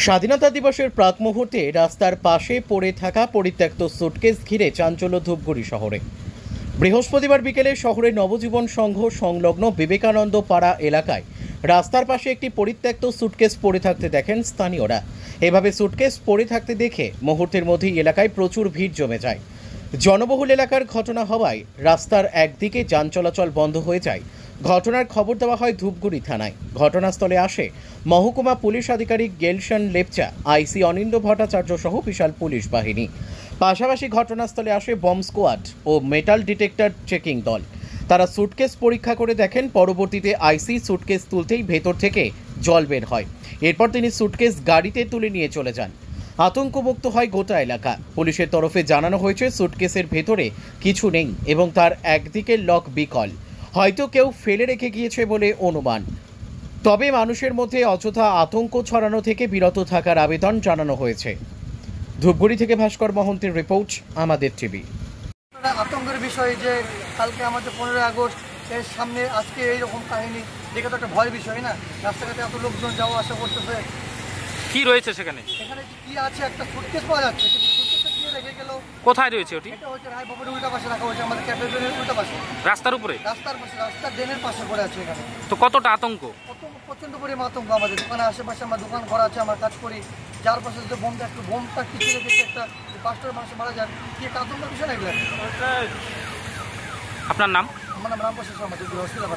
স্বাধীনতা দিবসের প্রাক মুহূর্তে রাস্তার পাশে পড়ে থাকা পরিত্যক্ত সুটকেস ঘিরে চাঞ্চল্য ধূপগুড়ি শহরে। বৃহস্পতিবার বিকেলে শহরের নবজীবন সংঘ সংলগ্ন বিবেকানন্দ পাড়া এলাকায় রাস্তার পাশে একটি পরিত্যক্ত সুটকেস পড়ে থাকতে দেখেন স্থানীয়রা। এভাবে সুটকেস পড়ে থাকতে দেখে মুহূর্তের মধ্যেই এলাকায় প্রচুর ভিড় জমে যায়। জনবহুল এলাকার ঘটনা হওয়ায় রাস্তার একদিকে যান চলাচল বন্ধ হয়ে যায়। ঘটনার খবর দেওয়া হয় ধূপগুড়ি থানায়। ঘটনাস্থলে আসে মহকুমা পুলিশ আধিকারিক গেলশন লেপচা, আইসি অনিন্দ্য ভট্টাচার্য সহ বিশাল পুলিশ বাহিনী। পাশাপাশি ঘটনাস্থলে আসে বম্ব স্কোয়াড ও মেটাল ডিটেক্টর চেকিং দল। তারা সুটকেস পরীক্ষা করে দেখেন। পরবর্তীতে আইসি সুটকেস তুলতেই ভেতর থেকে জল বের হয়। এরপর তিনি সুটকেস গাড়িতে তুলে নিয়ে চলে যান। আতঙ্কমুক্ত হয় গোটা এলাকা। পুলিশের তরফে জানানো হয়েছে সুটকেসের ভেতরে কিছু নেই এবং তার একদিকের লক বিকল, হয়তো কেউ ফেলে রেখে গিয়েছে বলে অনুমান। তবে মানুষের মধ্যে অযথা আতঙ্ক ছড়ানো থেকে বিরত থাকার আবেদন জানানো হয়েছে। ধূপগুড়ি থেকে ভাস্কর মহন্তের রিপোর্ট, আমাদের টিভি। আতঙ্কের বিষয় যে কালকে আমাদের 15ই আগস্ট এর সামনে আজকে এইরকম কাহিনী দেখে তো একটা ভয়ের বিষয় না। রাস্তাঘাটে এত লোকজন যাওয়া আসা করতেছে। কি রয়েছে সেখানে? এখানে কি আছে, একটা সুটকেস পাওয়া যাচ্ছে, কিন্তু সুটকেসটা কি রেখে গেল? কোথায় রয়েছে ওটি? এটা হচ্ছে রায় ভবনের উল্টা পাশে রাখা হয়েছে, আমাদের ক্যাফে ড্রেনের উল্টা পাশে, রাস্তার উপরে? রাস্তার পাশে, রাস্তার ড্রেনের পাশে পড়ে আছে। এখানে তো কতটা আতঙ্ক? প্রচন্ড পরিমাণ আতঙ্ক। আমাদের দোকানের আশেপাশে আমার দোকান ঘর আছে, আমরা কাজ করি, যার পাশে যদি বোমটা টিকে রেখেছে, একটা 5টা মানুষ মারা যায়, কি একটা আতঙ্কের বিষয় না এগুলো। আপনার নাম? আমার নাম রামপ্রসাদ শর্মা, হসপিটাল।